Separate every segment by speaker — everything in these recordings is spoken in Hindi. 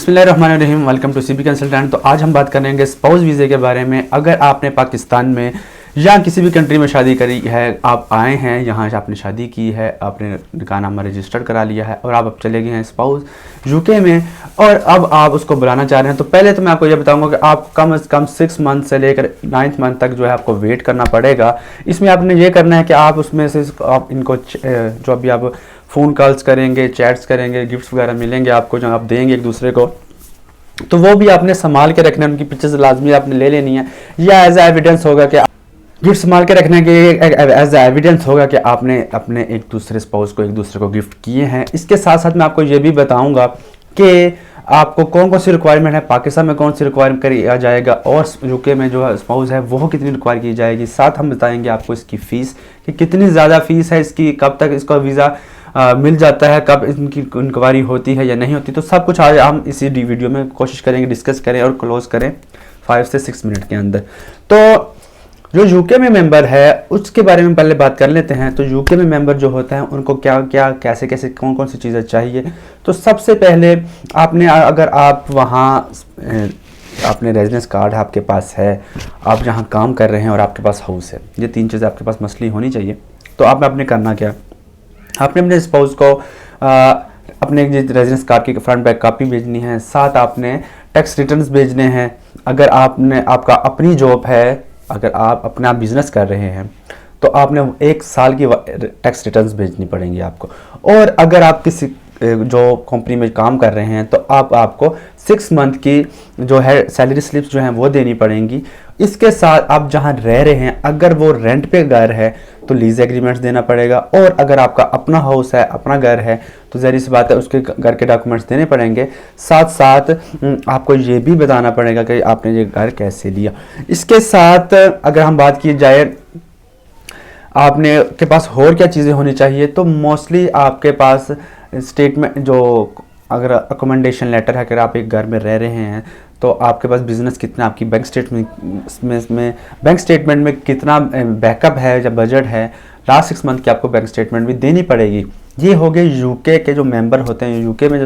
Speaker 1: बिस्मिल्लाहिर्रहमानिर्रहीम। Welcome to CB consultant. तो आज हम बात करेंगे स्पाउस वीज़े के बारे में। अगर आपने पाकिस्तान में या किसी भी कंट्री में शादी करी है, आप आए हैं यहाँ से, आपने शादी की है, आपने निकाहनामा रजिस्टर्ड करा लिया है और आप अब चले गए हैं स्पाउस यूके में और अब आप उसको बुलाना चाह रहे हैं, तो पहले तो मैं आपको ये बताऊंगा कि आप कम से कम 6 मंथ से लेकर 9th मंथ तक जो है आपको वेट करना पड़ेगा। इसमें आपने ये करना है कि आप उसमें से आप इनको जो अभी आप फ़ोन कॉल्स करेंगे, चैट्स करेंगे, गिफ्ट्स वगैरह मिलेंगे आपको जो आप देंगे एक दूसरे को, तो वो भी आपने संभाल के रखना है। उनकी पिक्चर्स लाजमी आपने ले लेनी है, या एज एविडेंस होगा कि गिफ्ट संभाल के रखने के एज एविडेंस होगा कि आपने अपने एक दूसरे स्पाउस को एक दूसरे को गिफ्ट किए हैं। इसके साथ साथ मैं आपको ये भी बताऊंगा कि आपको कौन कौन सी रिक्वायरमेंट है, पाकिस्तान में कौन सी रिक्वायरमेंट किया जाएगा और यूके में जो स्पाउस है वो कितनी रिक्वायर की जाएगी। साथ हम बताएंगे आपको इसकी फ़ीस कि कितनी ज़्यादा फ़ीस है इसकी, कब तक इसका वीज़ा मिल जाता है, कब इनकी इंक्वायरी होती है या नहीं होती। तो सब कुछ आज हम इसी वीडियो में कोशिश करेंगे डिस्कस करें और क्लोज करें 5 से 6 मिनट के अंदर। तो जो यूके में मेंबर है उसके बारे में पहले बात कर लेते हैं। तो यूके में मेंबर जो होता है उनको क्या क्या कैसे कैसे कौन कौन सी चीज़ें चाहिए। तो सबसे पहले आपने, अगर आप वहाँ आपने रेजिडेंस कार्ड आपके पास है, आप जहाँ काम कर रहे हैं और आपके पास हाउस है, ये 3 चीज़ें आपके पास मसली होनी चाहिए। तो आपने करना क्या, आपने अपने स्पाउस को अपने रेजिडेंस कार्ड की फ्रंट बैक कॉपी भेजनी है। साथ आपने टैक्स रिटर्न्स भेजने हैं। अगर आपका अपनी जॉब है, अगर आप अपना बिजनेस कर रहे हैं तो आपने 1 साल की टैक्स रिटर्न्स भेजनी पड़ेंगी आपको। और अगर आप किसी जो कंपनी में काम कर रहे हैं तो आपको 6 मंथ की जो है सैलरी स्लिप्स जो हैं वो देनी पड़ेंगी। इसके साथ आप जहां रह रहे हैं, अगर वो रेंट पे घर है तो लीज एग्रीमेंट्स देना पड़ेगा, और अगर आपका अपना हाउस है, अपना घर है, तो ज़ाहिर सी बात है उसके घर के डॉक्यूमेंट्स देने पड़ेंगे। साथ साथ आपको ये भी बताना पड़ेगा कि आपने ये घर कैसे लिया। इसके साथ अगर हम बात की जाए आपने के पास और क्या चीज़ें होनी चाहिए, तो मोस्टली आपके पास स्टेटमेंट, जो अगर अकोमोडेशन लेटर है, अगर आप एक घर में रह रहे हैं तो आपके पास बिजनेस कितना, आपकी बैंक स्टेटमेंट में कितना बैकअप है या बजट है, लास्ट 6 मंथ की आपको बैंक स्टेटमेंट भी देनी पड़ेगी। ये हो गए यूके के जो मेंबर होते हैं, यूके में जो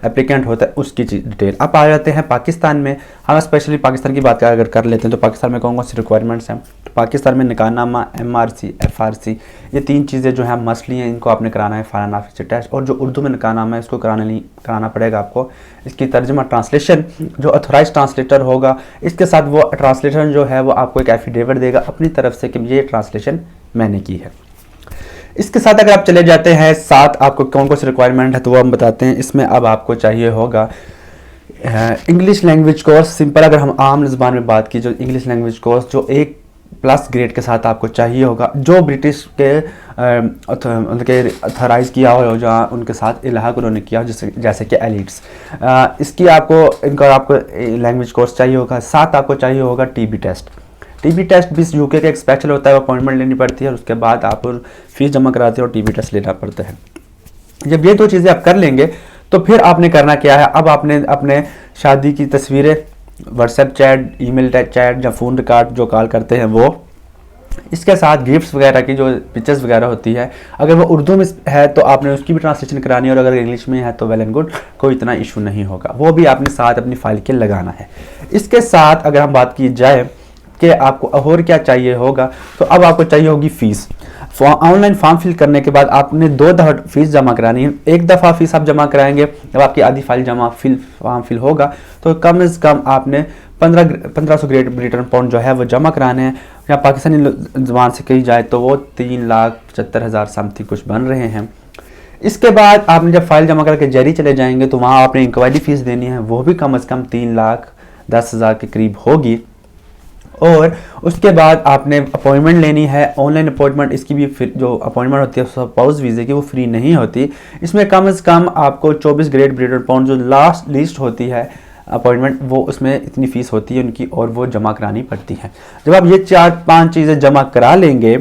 Speaker 1: एप्लीकेंट होता है उसकी डिटेल। अब आ जाते हैं पाकिस्तान में। हम स्पेशली पाकिस्तान की बात अगर कर लेते हैं तो पाकिस्तान में कौन कौन सी रिक्वायरमेंट्स हैं। तो पाकिस्तान में निकाहनामा, MRC, FRC, ये 3 चीज़ें जो हैं मसली हैं, इनको आपने कराना है फॉरेन ऑफिस टेस्ट। और जो उर्दू में निकाहनामा है इसको कराना पड़ेगा आपको। इसकी तर्जमा ट्रांसलेशन जो ऑथोराइज ट्रांसलेटर होगा, इसके साथ वो ट्रांसलेटर जो है वो आपको एक एफिडेविट देगा अपनी तरफ से कि ये ट्रांसलेशन मैंने की है। इसके साथ अगर आप चले जाते हैं, साथ आपको कौन कौन सी रिक्वायरमेंट है तो वो हम बताते हैं। इसमें अब आपको चाहिए होगा इंग्लिश लैंग्वेज कोर्स। सिंपल अगर हम आम ज़बान में बात की, जो इंग्लिश लैंग्वेज कोर्स जो 1+ ग्रेड के साथ आपको चाहिए होगा, जो ब्रिटिश के उनके अथराइज़ किया हो, जहाँ उनके साथ इलाहाक उन्होंने किया हो, जैसे कि एलिट्स। इसकी आपको लैंग्वेज कोर्स चाहिए होगा। साथ आपको चाहिए होगा TB टेस्ट। TB टेस्ट भी यूके का एक स्पेशल होता है, अपॉइंटमेंट लेनी पड़ती है और उसके बाद आप फीस जमा कराते हो और TB टेस्ट लेना पड़ता है। जब ये 2 चीज़ें आप कर लेंगे तो फिर आपने करना क्या है, अब आपने अपने शादी की तस्वीरें, व्हाट्सएप चैट, ईमेल चैट या फ़ोन रिकॉर्ड जो कॉल करते हैं वो, इसके साथ गिफ्ट्स वगैरह की जो पिक्चर्स वगैरह होती है, अगर वो उर्दू में है तो आपने उसकी भी ट्रांसलेशन करानी है, और अगर इंग्लिश में है तो वेल एंड गुड, कोई इतना इशू नहीं होगा, वो भी आपने साथ अपनी फाइल के लगाना है। इसके साथ अगर हम बात की जाए कि आपको और क्या चाहिए होगा, तो अब आपको चाहिए होगी फ़ीस। ऑनलाइन फॉर्म फिल करने के बाद आपने 2 दफ़ा फीस जमा करानी है। एक दफ़ा फीस आप जमा कराएंगे, जब आपकी आधी फाइल फॉर्म फिल होगा तो कम से कम आपने 1500 ग्रेट ब्रिटेन पाउंड जो है वो जमा कराने हैं, या पाकिस्तानी ज़बान से कही जाए तो वो 3,75,000 समथिंग कुछ बन रहे हैं। इसके बाद आपने जब फाइल जमा करके जरी चले जाएंगे तो वहाँ आपने इंक्वायरी फ़ीस देनी है, वो भी कम से कम 3,10,000 के करीब होगी। और उसके बाद आपने अपॉइंटमेंट लेनी है, ऑनलाइन अपॉइंटमेंट। इसकी भी जो अपॉइंटमेंट होती है स्पाउस वीज़े की वो फ्री नहीं होती। इसमें कम से कम आपको 24 ग्रेट ब्रिटेन पाउंड जो लास्ट लिस्ट होती है अपॉइंटमेंट, वो उसमें इतनी फ़ीस होती है उनकी, और वो जमा करानी पड़ती है। जब आप ये 4-5 चीज़ें जमा करा लेंगे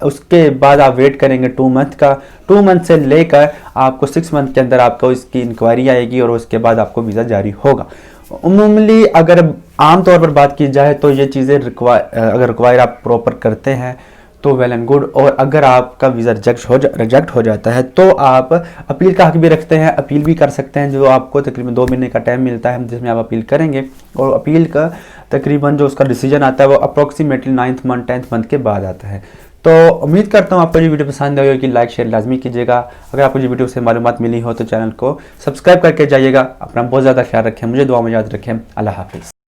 Speaker 1: उसके बाद आप वेट करेंगे 2 मंथ का। 2 मंथ से लेकर आपको 6 मंथ के अंदर आपको इसकी इंक्वायरी आएगी और उसके बाद आपको वीज़ा जारी होगा। उमूमली अगर आम तौर पर बात की जाए तो ये चीज़ें अगर रिक्वायर आप प्रॉपर करते हैं तो वेल एंड गुड। और अगर आपका वीज़ा रिजेक्ट हो जाता है तो आप अपील का हक भी रखते हैं, अपील भी कर सकते हैं, जो आपको तकरीबन 2 महीने का टाइम मिलता है जिसमें आप अपील करेंगे। और अपील का तकरीबन जो उसका डिसीजन आता है वो approximately 9th month 10th month के बाद आता है। तो उम्मीद करता हूँ आपको ये वीडियो पसंद आई होगी। लाइक शेयर लाजमी कीजिएगा। अगर आपको ये वीडियो से मालूमात मिली हो तो चैनल को सब्सक्राइब करके जाइएगा। अपना बहुत ज़्यादा ख्याल रखें, मुझे दुआ में याद रखें। अल्लाह हाफिज़।